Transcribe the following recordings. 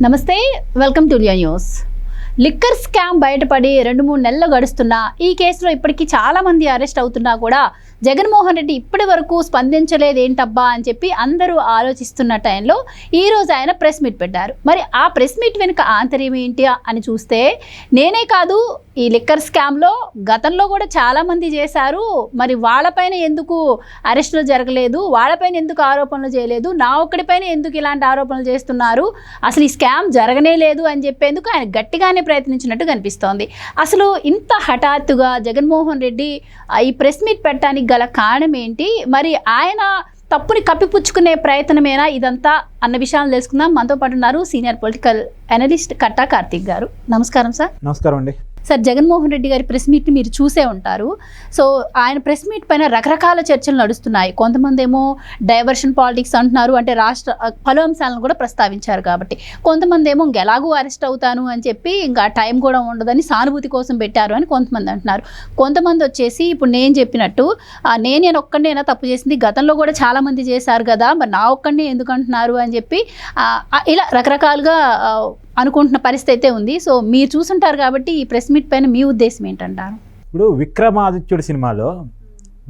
నమస్తే, welcome to Liya news. Liquor scam బయటపడి 2-3 నెలలు గడుస్తున్నా ఈ కేసులో ఇప్పటికీ చాలా మంది అరెస్ట్ అవుతున్నా కూడా జగన్మోహన్ రెడ్డి ఇప్పటి వరకు స్పందించలేదు ఏంటబ్బా అని చెప్పి అందరూ ఆలోచిస్తున్న టైంలో ఈరోజు ఆయన ప్రెస్ మీట్ పెట్టారు. మరి ఆ ప్రెస్ మీట్ వెనుక ఆంతర్యం ఏంటి అని చూస్తే, నేనే కాదు ఈ లిక్కర్ స్కామ్లో గతంలో కూడా చాలామంది చేశారు, మరి వాళ్ళపైన ఎందుకు అరెస్టులు జరగలేదు, వాళ్ళపైన ఎందుకు ఆరోపణలు చేయలేదు, నా ఒక్కడిపైన ఎందుకు ఇలాంటి ఆరోపణలు చేస్తున్నారు, అసలు ఈ స్కామ్ జరగనే లేదు అని చెప్పేందుకు ఆయన గట్టిగానే ప్రయత్నించినట్టు కనిపిస్తోంది. అసలు ఇంత హఠాత్తుగా జగన్మోహన్ రెడ్డి ఈ ప్రెస్ మీట్ పెట్టడానికి గల కారణం ఏంటి, మరి ఆయన తప్పుని కప్పిపుచ్చుకునే ప్రయత్నమేనా ఇదంతా అన్న విషయాలు తెలుసుకుందాం. మనతో పాటు ఉన్నారు సీనియర్ పొలిటికల్ అనలిస్ట్ కట్టా కార్తీక్ గారు. నమస్కారం సార్. నమస్కారం అండి. సార్, జగన్మోహన్ రెడ్డి గారి ప్రెస్ మీట్ని మీరు చూసే ఉంటారు. సో ఆయన ప్రెస్ మీట్ పైన రకరకాల చర్చలు నడుస్తున్నాయి. కొంతమంది ఏమో డైవర్షన్ పాలిటిక్స్ అంటున్నారు, అంటే రాష్ట్ర పలు అంశాలను కూడా ప్రస్తావించారు కాబట్టి. కొంతమంది ఏమో ఎలాగూ అరెస్ట్ అవుతాను అని చెప్పి ఇంకా టైం కూడా ఉండదని సానుభూతి కోసం పెట్టారు అని కొంతమంది అంటున్నారు. కొంతమంది వచ్చేసి ఇప్పుడు నేను చెప్పినట్టు నేను ఒక్కడినైనా తప్పు చేసింది, గతంలో కూడా చాలామంది చేశారు కదా, మరి నా ఒక్కడినే ఎందుకు అంటున్నారు అని చెప్పి ఇలా రకరకాలుగా అనుకుంటున్న పరిస్థితి అయితే ఉంది. సో మీరు చూసుంటారు కాబట్టి ఈ ప్రెస్ మీట్ పైన మీ ఉద్దేశం ఏంటంటారు? ఇప్పుడు విక్రమాదిత్యుడు సినిమాలో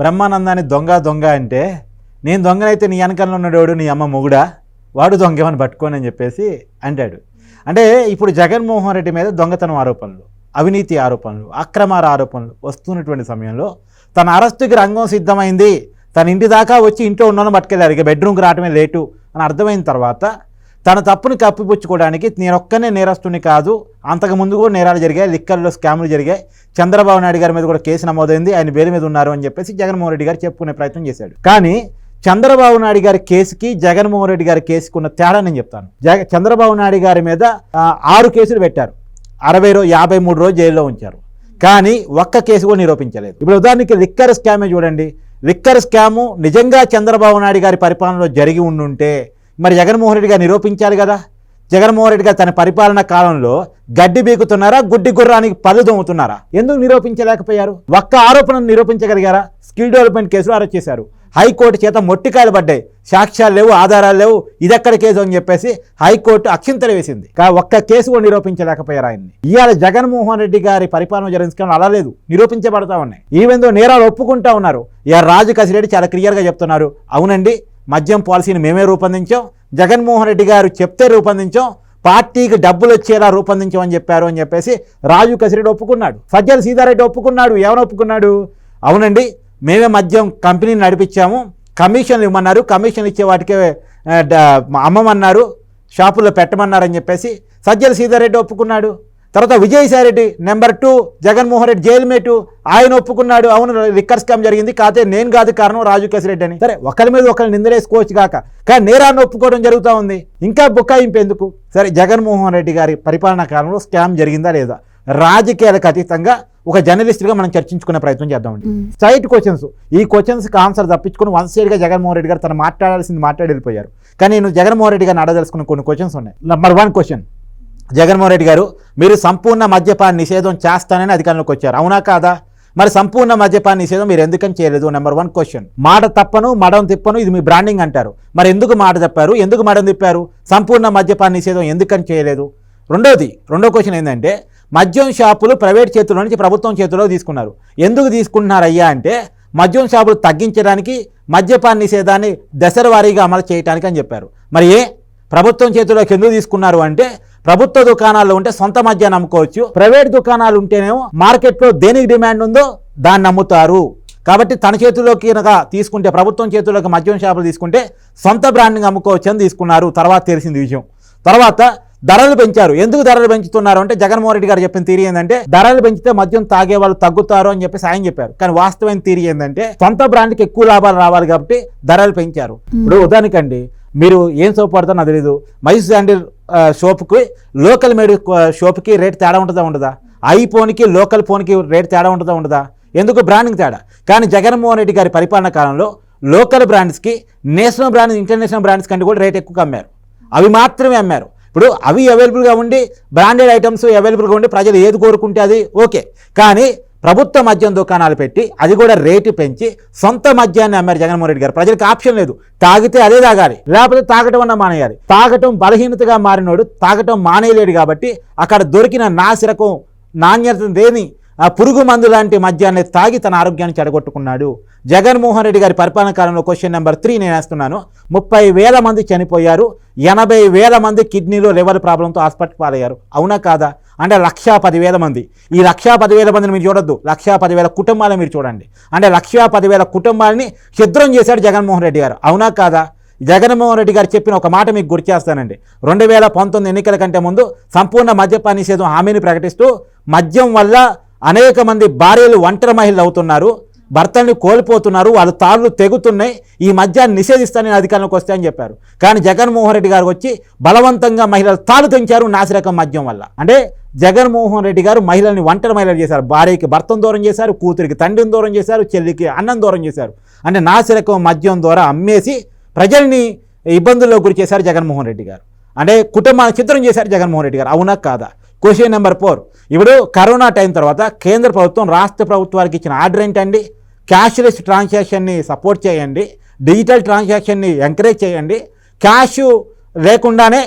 బ్రహ్మానందాన్ని దొంగ అంటే, నేను దొంగనైతే నీ వెనకాల ఉన్నాడు నీ అమ్మ మొగుడా, వాడు దొంగమని పట్టుకోని అని చెప్పేసి అంటాడు. అంటే ఇప్పుడు జగన్మోహన్ రెడ్డి మీద దొంగతనం ఆరోపణలు, అవినీతి ఆరోపణలు, అక్రమాల ఆరోపణలు వస్తున్నటువంటి సమయంలో తన అరెస్టుకి రంగం సిద్ధమైంది, తన ఇంటి దాకా వచ్చి ఇంట్లో ఉన్నోళ్ళని పట్టుకెళ్ళారు, ఇక బెడ్రూమ్కి రావటమే లేటు అని అర్థమైన తర్వాత తన తప్పుని కప్పిపుచ్చుకోవడానికి నేను ఒక్కనే నేరస్తుని కాదు, అంతకుముందు కూడా నేరాలు జరిగాయి, లిక్కర్లో స్కాములు జరిగాయి, చంద్రబాబు నాయుడు గారి మీద కూడా కేసు నమోదైంది, ఆయన బెయిల్ మీద ఉన్నారు అని చెప్పేసి జగన్మోహన్ రెడ్డి గారు చెప్పుకునే ప్రయత్నం చేశాడు. కానీ చంద్రబాబు నాయుడు గారి కేసుకి జగన్మోహన్ రెడ్డి గారి కేసుకు ఉన్న తేడా నేను చెప్తాను. చంద్రబాబు నాయుడు గారి మీద 6 కేసులు పెట్టారు, 53 రోజులు జైల్లో ఉంచారు, కానీ ఒక్క కేసు కూడా నిరూపించలేదు. ఇప్పుడు ఉదాహరణకి లిక్కర్ స్కామే చూడండి. లిక్కర్ స్కాము నిజంగా చంద్రబాబు నాయుడు గారి పరిపాలనలో జరిగి ఉండుంటే మరి జగన్మోహన్ రెడ్డి గారు నిరూపించాలి కదా. జగన్మోహన్ రెడ్డి గారు తన పరిపాలన కాలంలో గడ్డి బీకుతున్నారా, గుడ్డి గుర్రానికి పళ్ళు దొమ్ముతున్నారా, ఎందుకు నిరూపించలేకపోయారు? ఒక్క ఆరోపణను నిరూపించగలిగారా? స్కిల్ డెవలప్మెంట్ కేసులో అరెస్ట్ చేశారు, హైకోర్టు చేత మొట్టికాయలు పడ్డాయి, సాక్ష్యాలు లేవు, ఆధారాలు లేవు, ఇదెక్కడ కేసు అని చెప్పేసి హైకోర్టు అక్షింతలు వేసింది. ఒక్క కేసు కూడా నిరూపించలేకపోయారు ఆయన్ని. ఇవాళ జగన్మోహన్ రెడ్డి గారి పరిపాలన జరిగిన అలా లేదు, నిరూపించబడతా ఉన్నాయి. ఈవెందో నేరాలు ఒప్పుకుంటా ఉన్నారు. రాజు కసిరెడ్డి చాలా క్లియర్గా చెప్తున్నారు, అవునండి మద్యం పాలసీని మేమే రూపొందించాం, జగన్మోహన్ రెడ్డి గారు చెప్తే రూపొందించాం, పార్టీకి డబ్బులు వచ్చేలా రూపొందించామని చెప్పారు అని చెప్పేసి రాజు కసిరెడ్డి ఒప్పుకున్నాడు. సజ్జల సీతారెడ్డి ఒప్పుకున్నాడు. ఏమని ఒప్పుకున్నాడు? అవునండి మేమే మద్యం కంపెనీని నడిపించాము, కమిషన్లు ఇవ్వమన్నారు, కమిషన్ ఇచ్చే వాటికే అమ్మమన్నారు, షాపుల్లో పెట్టమన్నారని చెప్పేసి సజ్జల సీతారెడ్డి ఒప్పుకున్నాడు. తర్వాత Vijayasai Reddy number 2 Jaganmohan Reddy jail mate, ఆయన ఒప్పుకున్నాడు, అవును లిక్కర్ స్కామ్ జరిగింది, కాకపోతే నేను కాదు కారణం రాజు కసిరెడ్డి అని. సరే ఒకరి మీద ఒకరు నిందలేసుకోవచ్చు కాక, కానీ నేరాన్ని ఒప్పుకోవడం జరుగుతూ ఉంది, ఇంకా బుక్కాయింపు ఎందుకు? సరే జగన్మోహన్ రెడ్డి గారి పరిపాలనా కాలంలో స్కామ్ జరిగిందా లేదా, రాజకీయాలకు అతీతంగా ఒక జర్నలిస్ట్గా మనం చర్చించుకునే ప్రయత్నం చేద్దామండి. స్ట్రైట్ క్వశ్చన్స్, ఈ క్వశ్చన్స్కి ఆన్సర్ తప్పించుకుని వన్ సైడ్గా జగన్మోహన్ రెడ్డి గారు తను మాట్లాడాల్సింది మాట్లాడి వెళ్ళిపోయారు. కానీ నేను జగన్మోహన్ రెడ్డి గారిని అడగదలుచుకున్న కొన్ని క్వశ్చన్స్ ఉన్నాయి. నెంబర్ 1 క్వశ్చన్, జగన్మోహన్ రెడ్డి గారు మీరు సంపూర్ణ మద్యపాన నిషేధం చేస్తానని అధికారంలోకి వచ్చారు, అవునా కాదా? మరి సంపూర్ణ మద్యపాన నిషేధం మీరు ఎందుకని చేయలేదు? Number 1 question. మాట తప్పను మడం తిప్పను ఇది మీ బ్రాండింగ్ అంటారు, మరి ఎందుకు మాట తప్పారు, ఎందుకు మడం తిప్పారు? సంపూర్ణ మద్యపాన నిషేధం ఎందుకని చేయలేదు? రెండో క్వశ్చన్ ఏంటంటే, మద్యం షాపులు ప్రైవేట్ చేతుల్లో నుంచి ప్రభుత్వం చేతుల్లో తీసుకున్నారు, ఎందుకు తీసుకుంటున్నారు అయ్యా అంటే మద్యం షాపులు తగ్గించడానికి, మద్యపాన నిషేధాన్ని దశల వారీగా అమలు చేయడానికి అని చెప్పారు. మరి ప్రభుత్వం చేతుల్లోకి ఎందుకు తీసుకున్నారు అంటే, ప్రభుత్వ దుకాణాల్లో ఉంటే సొంత మద్యాన్ని అమ్ముకోవచ్చు, ప్రైవేట్ దుకాణాలు ఉంటేనేమో మార్కెట్లో దేనికి డిమాండ్ ఉందో దాన్ని అమ్ముతారు, కాబట్టి తన చేతుల్లోకి తీసుకుంటే, ప్రభుత్వం చేతుల్లోకి మద్యం షాపులు తీసుకుంటే సొంత బ్రాండింగ్ అమ్ముకోవచ్చు అని తీసుకున్నారు. తర్వాత తెలిసింది విషయం. తర్వాత ధరలు పెంచారు. ఎందుకు ధరలు పెంచుతున్నారు అంటే జగన్మోహన్ రెడ్డి గారు చెప్పిన థియరీ ఏంటంటే, ధరలు పెంచితే మద్యం తాగే వాళ్ళు తగ్గుతారు అని చెప్పేసి ఆయన చెప్పారు. కానీ వాస్తవమైన థియరీ ఏంటంటే, సొంత బ్రాండ్కి ఎక్కువ లాభాలు రావాలి కాబట్టి ధరలు పెంచారు. ఇప్పుడు ఉదాహరణకండి, మీరు ఏం సోప్ పడతారో నాకు తెలీదు, మైసూర్ శాండిల్ సోప్కి లోకల్ మేడ్ సోప్కి రేట్ తేడా ఉంటుందా ఉండదా? ఐఫోన్కి లోకల్ ఫోన్కి రేట్ తేడా ఉంటుందా ఉండదా? ఎందుకు? బ్రాండింగ్ తేడా. కానీ జగన్మోహన్ రెడ్డి గారి పరిపాలన కాలంలో లోకల్ బ్రాండ్స్కి నేషనల్ బ్రాండ్స్, ఇంటర్నేషనల్ బ్రాండ్స్ కంటే కూడా రేట్ ఎక్కువ అమ్మారు, అవి మాత్రమే అమ్మారు. ఇప్పుడు అవి అవైలబుల్గా ఉండి, బ్రాండెడ్ ఐటమ్స్ అవైలబుల్గా ఉండి ప్రజలు ఏది కోరుకుంటే అది ఓకే, కానీ ప్రభుత్వ మద్యం దుకాణాలు పెట్టి అది కూడా రేటు పెంచి సొంత మద్యాన్ని అమ్మారు జగన్మోహన్ రెడ్డి గారు. ప్రజలకు ఆప్షన్ లేదు, తాగితే అదే తాగాలి, లేకపోతే తాగటం అన్న మానేయాలి. తాగటం బలహీనతగా మారినోడు తాగటం మానేయలేడు కాబట్టి అక్కడ దొరికిన నాసిరకం నాణ్యత లేని ఆ పురుగు మందు లాంటి మద్యాన్ని తాగి తన ఆరోగ్యాన్ని చెడగొట్టుకున్నాడు. జగన్మోహన్ రెడ్డి గారి పరిపాలన కాలంలో క్వశ్చన్ నెంబర్ 3 నేను వేస్తున్నాను. 30,000 మంది చనిపోయారు, 80,000 మంది కిడ్నీలో లివర్ ప్రాబ్లంతో హాస్పిటల్ పాలయ్యారు. అవునా కాదా? అంటే 1,10,000 మంది. ఈ 1,10,000 మందిని మీరు చూడొద్దు, 1,10,000 కుటుంబాలను మీరు చూడండి. అంటే 1,10,000 కుటుంబాలని ఛిద్రం చేశాడు జగన్మోహన్ రెడ్డి గారు. అవునా కాదా? జగన్మోహన్ రెడ్డి గారు చెప్పిన ఒక మాట మీకు గుర్తు చేస్తానండి. 2019 ఎన్నికల కంటే ముందు సంపూర్ణ మద్యపాన నిషేధం హామీని ప్రకటిస్తూ మద్యం వల్ల అనేక మంది భార్యలు ఒంటరి మహిళలు అవుతున్నారు, భర్తల్ని కోల్పోతున్నారు, వాళ్ళు తాళ్ళు తెగుతున్నాయి, ఈ మద్యాన్ని నిషేధిస్తానని అధికారంలోకి వస్తే అని చెప్పారు. కానీ జగన్మోహన్ రెడ్డి గారు వచ్చి బలవంతంగా మహిళలు తాళ్ళు తెంచారు నాసిరకం మద్యం వల్ల. అంటే జగన్మోహన్ రెడ్డి గారు మహిళల్ని ఒంటరి మహిళలు చేశారు. భార్యకి భర్తను దూరం చేశారు, కూతురికి తండ్రిని దూరం చేశారు, చెల్లికి అన్నం దూరం చేశారు. అంటే నాసిరకం మద్యం ద్వారా అమ్మేసి ప్రజల్ని ఇబ్బందుల్లో గురి చేశారు జగన్మోహన్ రెడ్డి గారు. అంటే కుటుంబాన్ని చిత్రం చేశారు జగన్మోహన్ రెడ్డి గారు. అవునా కాదా? Question number 4. ఇప్పుడు కరోనా టైం తర్వాత కేంద్ర ప్రభుత్వం రాష్ట్ర ప్రభుత్వానికి ఇచ్చిన ఆర్డర్ ఏంటండి? క్యాష్లెస్ ట్రాన్సాక్షన్ని సపోర్ట్ చేయండి, డిజిటల్ ట్రాన్సాక్షన్ని ఎంకరేజ్ చేయండి, క్యాష్ లేకుండానే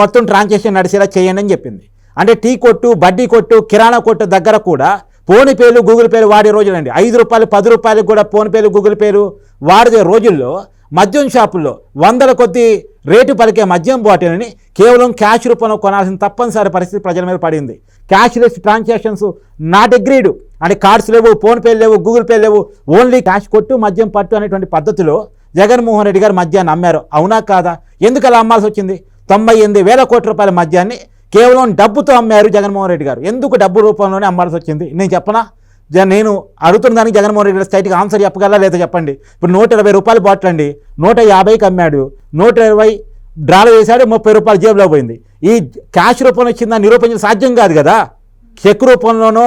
మొత్తం ట్రాన్సాక్షన్ నడిచేలా చేయండి అని చెప్పింది. అంటే టీ కొట్టు, బడ్డీ కొట్టు, కిరాణా కొట్టు దగ్గర కూడా ఫోన్పేలు, గూగుల్ పేలు వాడే రోజులండి. 5 రూపాయలు 10 రూపాయలకు కూడా ఫోన్పేలు, గూగుల్ పేలు వాడే రోజుల్లో మద్యం షాపుల్లో వందల కొద్ది రేటు పలికే మద్యం బాటిల్ని కేవలం క్యాష్ రూపంలో కొనాల్సిన తప్పనిసరి పరిస్థితి ప్రజల మీద పడింది. Cashless transactions not agreed. అంటే కార్డ్స్ లేవు, ఫోన్పేలు లేవు, గూగుల్ పే లేవు, ఓన్లీ క్యాష్ కొట్టు మద్యం పట్టు అనేటువంటి పద్ధతిలో జగన్మోహన్ రెడ్డి గారు మద్యాన్ని అమ్మారు. అవునా కాదా? ఎందుకు అలా అమ్మాల్సి వచ్చింది? 98,000 కోట్ల రూపాయల మద్యాన్ని కేవలం డబ్బుతో అమ్మారు జగన్మోహన్ రెడ్డి గారు. ఎందుకు డబ్బు రూపంలోనే అమ్మాల్సి వచ్చింది? నేను చెప్పనా? నేను అడుగుతున్న దానికి జగన్మోహన్ రెడ్డి గారు స్ట్రైట్గా ఆన్సర్ చెప్పగలరా లేదా చెప్పండి. ఇప్పుడు 120 రూపాయలు బాటిల్ అండి, 150కి అమ్మాడు, 120 డ్రాలు వేశాడు, 30 రూపాయలు జేబులో పోయింది. ఈ క్యాష్ రూపంలో వచ్చిందని నిరూపించడం సాధ్యం కాదు కదా. చెక్ రూపంలోనో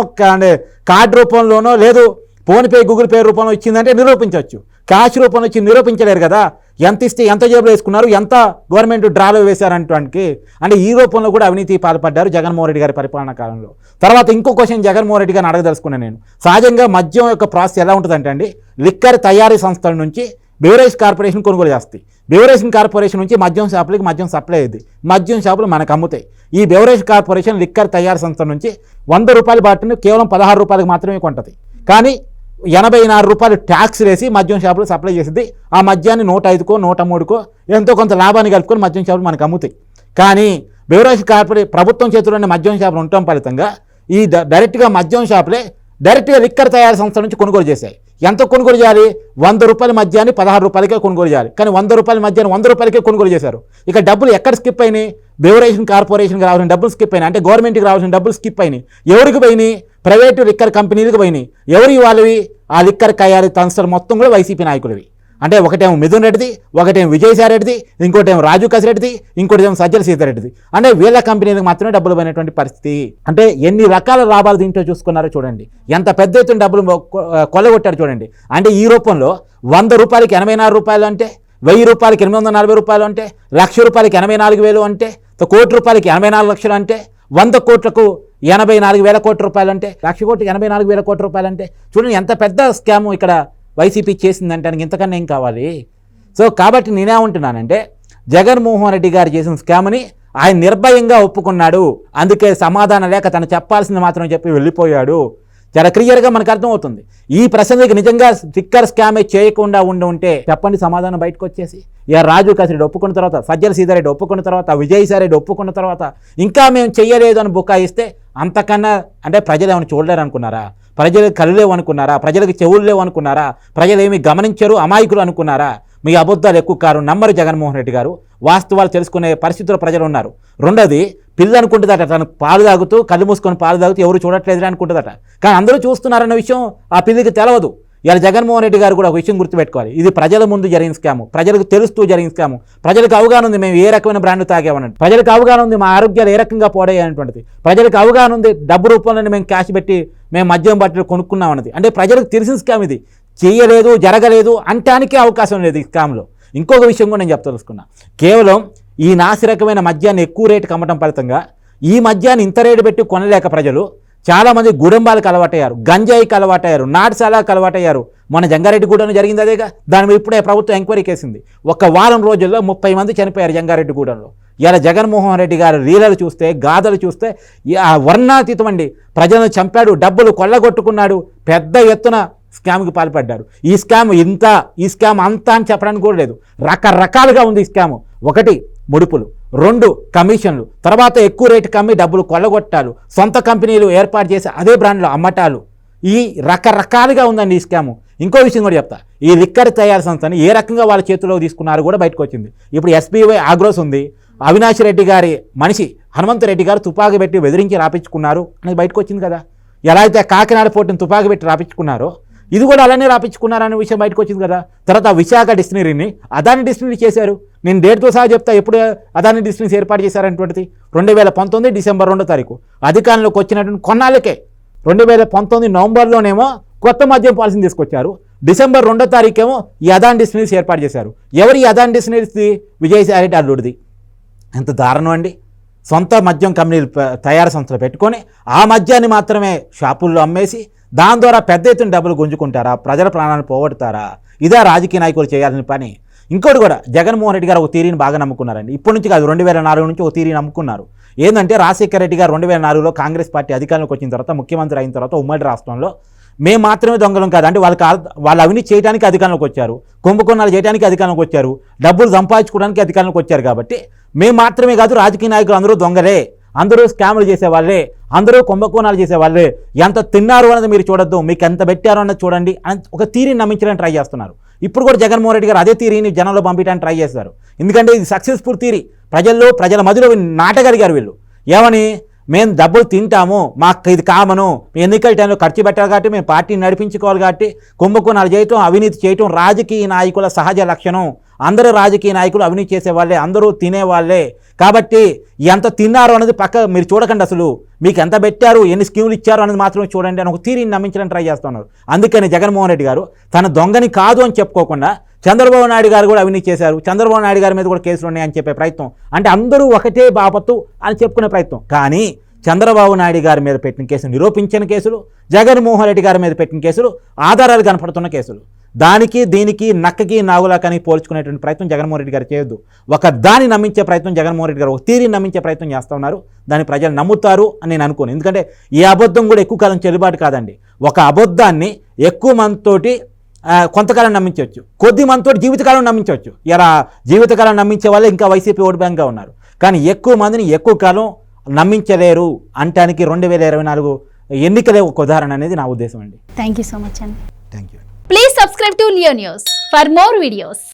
కార్డు రూపంలోనో లేదు ఫోన్పే, గూగుల్ పే రూపంలో ఇచ్చిందంటే నిరూపించవచ్చు. క్యాష్ రూపంలో వచ్చి నిరూపించలేరు కదా. ఎంత ఇస్తే ఎంత జేబులో వేసుకున్నారు, ఎంత గవర్నమెంట్ డ్రాలో వేశారంటానికి. అంటే ఈ రూపంలో కూడా అవినీతి పాల్పడ్డారు జగన్మోహన్ రెడ్డి గారి పరిపాలనా కాలంలో. తర్వాత ఇంకో క్వశ్చన్ జగన్మోహన్ రెడ్డి గారిని అడగదలుచుకున్నాను నేను. సహజంగా మద్యం యొక్క ప్రాసెస్ ఎలా ఉంటుందంటే అండి, లిక్కర్ తయారీ సంస్థల నుంచి బెవరేజ్ కార్పొరేషన్ కొనుగోలు చేస్తాయి, బెవరేజ్ కార్పొరేషన్ నుంచి మద్యం షాపులకి మద్యం సప్లై అయ్యింది, మద్యం షాపులు మనకు అమ్ముతాయి. ఈ బెవరేజ్ కార్పొరేషన్ లిక్కర్ తయారీ సంస్థ నుంచి 100 రూపాయల బాటిల్ని కేవలం 16 రూపాయలకు మాత్రమే కొంటది. కానీ 84 రూపాయలు ట్యాక్స్ వేసి మద్యం షాపులు సప్లై చేసింది. ఆ మద్యాన్ని 105కో 103కో ఎంతో కొంత లాభాన్ని కలుపుకొని మద్యం షాపులు మనకు అమ్ముతాయి. కానీ బెవరేజ్ కార్పొరేషన్ ప్రభుత్వం చేతిలోనే మద్యం షాపులు ఉండటం ఫలితంగా ఈ డైరెక్ట్గా మద్యం షాపులే డైరెక్ట్గా లిక్కర్ తయారీ సంస్థ నుంచి కొనుగోలు చేశాయి. ఎంత కొనుగోలు చేయాలి? 100 రూపాయల మద్యాన్ని 16 రూపాయలకే కొనుగోలు చేయాలి. కానీ 100 రూపాయల మద్యాన్ని 100 రూపాయలకే కొనుగోలు చేశారు. ఇక డబ్బులు ఎక్కడ స్కిప్ అయినాయి? బెవరేజ్ కార్పొరేషన్కి రావాల్సిన డబ్బులు స్కిప్ అయినాయి. అంటే గవర్నమెంట్కి రావాల్సిన డబ్బులు స్కిప్ అయినాయి. ఎవరికి పోయినాయి? ప్రైవేటు లిక్కర్ కంపెనీలకు పోయినాయి. ఎవరి వాళ్ళవి? ఆ లిక్కర్ తయారీ సంస్థలు మొత్తం కూడా వైసీపీ నాయకులవి. అంటే ఒకటేమో మిథున్ రెడ్డిది, ఒకటేమో విజయసాయి రెడ్డిది, ఇంకోటేమో రాజు కసిరెడ్డిది, ఇంకోటేమో సజ్జల సీతారెడ్డిది. అంటే వీళ్ళ కంపెనీలకు మాత్రమే డబ్బులు పోయినటువంటి పరిస్థితి. అంటే ఎన్ని రకాల లాభాలు దీంట్లో చూసుకున్నారో చూడండి, ఎంత పెద్ద ఎత్తున డబ్బులు కొల్లగొట్టారు చూడండి. అంటే ఈ రూపంలో 100 రూపాయలకి 84 రూపాయలు అంటే, 1000 రూపాయలకి 840 రూపాయలు అంటే, 1,00,000 రూపాయలకి 84,000 అంటే, 1 కోటి రూపాయలకి 84 లక్షలు అంటే, 100 కోట్లకు 84,000 కోట్ల రూపాయలు అంటే, 1,00,000 కోట్లకి 84,000 కోట్ల రూపాయలు అంటే చూడండి ఎంత పెద్ద స్కామ్ ఇక్కడ వైసీపీ చేసిందంటే ఇంతకన్నా ఏం కావాలి? సో కాబట్టి నేనేమంటున్నానంటే జగన్మోహన్ రెడ్డి గారు చేసిన స్కామ్ని ఆయన నిర్భయంగా ఒప్పుకున్నాడు. అందుకే సమాధానం లేక తను చెప్పాల్సింది మాత్రం చెప్పి వెళ్ళిపోయాడు. చాలా క్లియర్గా మనకు అర్థమవుతుంది. ఈ ప్రశ్నకి నిజంగా స్టిక్కర్ స్కామే చేయకుండా ఉంటే చెప్పండి సమాధానం బయటకు వచ్చేసి. ఇక రాజు కసిరెడ్డి ఒప్పుకున్న తర్వాత, సజ్జల సీతారెడ్డి ఒప్పుకున్న తర్వాత, విజయసాయి రెడ్డి ఒప్పుకున్న తర్వాత ఇంకా మేము చెయ్యలేదు అని బుకాయిస్తే అంతకన్నా అంటే ప్రజలు ఏమైనా చూడలేరు అనుకున్నారా? ప్రజలకు కళ్ళు లేవు అనుకున్నారా? ప్రజలకు చెవులు లేవు అనుకున్నారా? ప్రజలు ఏమి గమనించరు, అమాయకులు అనుకున్నారా? మీ అబద్ధాలు ఎక్కువ కారు నమ్మరు జగన్మోహన్ రెడ్డి గారు. వాస్తవాలు తెలుసుకునే పరిస్థితుల్లో ప్రజలు ఉన్నారు. రెండోది, పిల్ల అనుకుంటుందట తను పాలు తాగుతూ కళ్ళు మూసుకొని పాలు తాగుతూ ఎవరు చూడట్లేదు అనుకుంటుందట. కానీ అందరూ చూస్తున్నారన్న విషయం ఆ పిల్లికి తెలవదు. ఇలా జగన్మోహన్ రెడ్డి గారు కూడా ఒక విషయం గుర్తుపెట్టుకోవాలి. ఇది ప్రజల ముందు జరిగిన స్కాము, ప్రజలకు తెలుస్తూ జరిగిన స్కాము. ప్రజలకు అవగాహన ఉంది మేము ఏ రకమైన బ్రాండ్ తాగామని, ప్రజలకు అవగాహన ఉంది మా ఆరోగ్యాలు ఏ రకంగా పోడాయనేటువంటిది, ప్రజలకు అవగాహన ఉంది డబ్బు రూపంలోనే మేము క్యాష్ పెట్టి మేము మద్యం బట్టలు కొనుక్కున్నాం అన్నది. అంటే ప్రజలకు తెలిసిన స్కామ్ ఇది. చేయలేదు, జరగలేదు అంటానికే అవకాశం లేదు ఈ స్కామ్లో. ఇంకొక విషయం కూడా నేను తెలుసుకున్నా. కేవలం ఈ నాసిరకమైన మద్యాన్ని ఎక్కువ రేటుకి అమ్మటం ఫలితంగా ఈ మద్యాన్ని ఇంత రేటు పెట్టి కొనలేక ప్రజలు చాలామంది గుడంబాలకు అలవాటయ్యారు, గంజాయికి అలవాటయ్యారు, నాటుసాలకు అలవాటయ్యారు. మన జంగారెడ్డిగూడలో జరిగింది అదేగా. దాని మీద ఇప్పుడే ప్రభుత్వం ఎంక్వైరీ కేసింది. ఒక వారం రోజుల్లో 30 మంది చనిపోయారు జంగారెడ్డిగూడెంలో. ఇలా జగన్మోహన్ రెడ్డి గారు లీలలు చూస్తే, గాథలు చూస్తే వర్ణాతీతం అండి. ప్రజలను చంపాడు, డబ్బులు కొల్లగొట్టుకున్నాడు, పెద్ద ఎత్తున స్కామ్కి పాల్పడ్డారు. ఈ స్కామ్ ఇంత, ఈ స్కామ్ అంతా అని చెప్పడానికి కూడా లేదు. రకరకాలుగా ఉంది ఈ స్కామ్. 1 ముడుపులు, 2 కమిషన్లు, తర్వాత ఎక్కువ రేటు కమ్మి డబ్బులు కొల్లగొట్టాలు, సొంత కంపెనీలు ఏర్పాటు చేసి అదే బ్రాండ్లో అమ్మటాలు, ఈ రకరకాలుగా ఉందండి ఈ స్కాము. ఇంకో విషయం కూడా చెప్తా. ఈ లిక్కర్ తయారీ సంస్థని ఏ రకంగా వాళ్ళ చేతిలో తీసుకున్నారో కూడా బయటకు వచ్చింది. ఇప్పుడు ఎస్బీవై ఆగ్రోస్ ఉంది, అవినాష్ రెడ్డి గారి మనిషి హనుమంతరెడ్డి గారు తుపాకీ పెట్టి బెదిరించి రాపించుకున్నారు అనేది బయటకు వచ్చింది కదా. ఎలా అయితే కాకినాడ పోర్టుని తుపాకీ పెట్టి రాపించుకున్నారో ఇది కూడా అలానే రాపించుకున్నారనే విషయం బయటకు వచ్చింది కదా. తర్వాత విశాఖ డిస్టిలరీని అదాని డిస్టిలరీ చేశారు. నేను డేట్తో సహా చెప్తా ఎప్పుడు అదాని డిస్టిలరీస్ ఏర్పాటు చేశారనేటువంటిది 2019 డిసెంబర్ 2వ తారీఖు అధికారంలోకి వచ్చినటువంటి కొన్నాళ్ళకే. 2019 నవంబర్లోనేమో కొత్త మద్యం పాలసీని తీసుకొచ్చారు. డిసెంబర్ 2వ తారీఖేమో ఈ అదాని డిస్టిలరీస్ ఏర్పాటు చేశారు. ఎవరు ఈ అదాని డిస్టిలరీస్? విజయసాయి రెడ్డి అల్లుడిది. ఎంత దారుణం అండి. సొంత మద్యం కంపెనీలు తయారు సంస్థలు పెట్టుకొని ఆ మద్యాన్ని మాత్రమే షాపుల్లో అమ్మేసి దాని ద్వారా పెద్ద ఎత్తున డబ్బులు గుంజుకుంటారా? ప్రజల ప్రాణాలను పోగొడతారా? ఇదే రాజకీయ నాయకులు చేయాల్సిన పని. ఇంకోటి కూడా, జగన్మోహన్ రెడ్డి గారు ఒక థియరీని బాగా నమ్ముకున్నారండి. ఇప్పటి నుంచి కాదు, 2004 నుంచి ఒక థియరీ నమ్ముకున్నారు. ఏంటంటే రాజశేఖర రెడ్డి గారు 2004లో కాంగ్రెస్ పార్టీ అధికారంలోకి వచ్చిన తర్వాత, ముఖ్యమంత్రి అయిన తర్వాత ఉమ్మడి రాష్ట్రంలో మేము మాత్రమే దొంగలం కాదు అంటే వాళ్ళు అవినీతి చేయడానికి అధికారంలోకి వచ్చారు, కుంభకోణాలు చేయడానికి అధికారంలోకి వచ్చారు, డబ్బులు సంపాదించుకోవడానికి అధికారంలోకి వచ్చారు. కాబట్టి మేము మాత్రమే కాదు, రాజకీయ నాయకులు అందరూ దొంగలే, అందరూ స్కాములు చేసేవాళ్ళే, అందరూ కుంభకోణాలు చేసేవాళ్ళే, ఎంత తిన్నారు అన్నది మీరు చూడొద్దు, మీకు ఎంత పెట్టారో అన్నది చూడండి అని ఒక థియరీని నమ్మించడానికి ట్రై చేస్తున్నారు. ఇప్పుడు కూడా జగన్మోహన్ రెడ్డి గారు అదే థియరీని జనంలో పంపించడానికి ట్రై చేస్తారు. ఎందుకంటే ఇది సక్సెస్ఫుల్ థియరీ. ప్రజల మధ్యలో నాటగలిగారు వీళ్ళు. ఏమని? మేము డబ్బులు తింటాము, మాకు ఇది కామను, ఎన్నికల టైంలో ఖర్చు పెట్టాలి కాబట్టి మేము పార్టీని నడిపించుకోవాలి కాబట్టి కుంభకోణాలు చేయటం, అవినీతి చేయటం రాజకీయ నాయకుల సహజ లక్షణం. అందరూ రాజకీయ నాయకులు అవినీతి చేసేవాళ్ళే, అందరూ తినేవాళ్ళే. కాబట్టి ఎంత తిన్నారో అనేది పక్క మీరు చూడకండి, అసలు మీకు ఎంత పెట్టారు, ఎన్ని స్కీములు ఇచ్చారు అనేది మాత్రమే చూడండి అని ఒక థియరీని నమ్మించడానికి ట్రై చేస్తున్నారు. అందుకని జగన్మోహన్ రెడ్డి గారు తన దొంగని కాదు అని చెప్పుకోకుండా చంద్రబాబు నాయుడు గారు కూడా అవినీతి చేశారు, చంద్రబాబు నాయుడు గారి మీద కూడా కేసులు ఉన్నాయని చెప్పే ప్రయత్నం, అంటే అందరూ ఒకటే బాపత్తు అని చెప్పుకునే ప్రయత్నం. కానీ చంద్రబాబు నాయుడు గారి మీద పెట్టిన కేసులు నిరూపించిన కేసులు, జగన్మోహన్ రెడ్డి గారి మీద పెట్టిన కేసులు ఆధారాలు కనపడుతున్న కేసులు. దానికి దీనికి నక్కకి నాగులాకని పోల్చుకునేటువంటి ప్రయత్నం జగన్మోహన్ రెడ్డి గారు చేయొద్దు. ఒక దాన్ని నమ్మించే ప్రయత్నం జగన్మోహన్ రెడ్డి గారు ఒక థియరీని నమ్మించే ప్రయత్నం చేస్తూ ఉన్నారు. దాన్ని ప్రజలు నమ్ముతారు అని నేను అనుకోను. ఎందుకంటే ఈ అబద్ధం కూడా ఎక్కువ కాలం చెల్లుబాటు కాదండి. ఒక అబద్ధాన్ని ఎక్కువ మందితోటి కొంతకాలం నమ్మించవచ్చు, కొద్ది మందితోటి జీవితకాలం నమ్మించవచ్చు. ఇలా జీవితకాలం నమ్మించే వాళ్ళే ఇంకా వైసీపీ ఓటు బ్యాంక్గా ఉన్నారు. కానీ ఎక్కువ మందిని ఎక్కువ కాలం నమ్మించలేరు అంటానికి 2024 ఎన్నికలే ఒక ఉదాహరణ అనేది నా ఉద్దేశం అండి. థ్యాంక్ యూ సో మచ్ అండి. Thank you. Please subscribe to Leo news for more videos.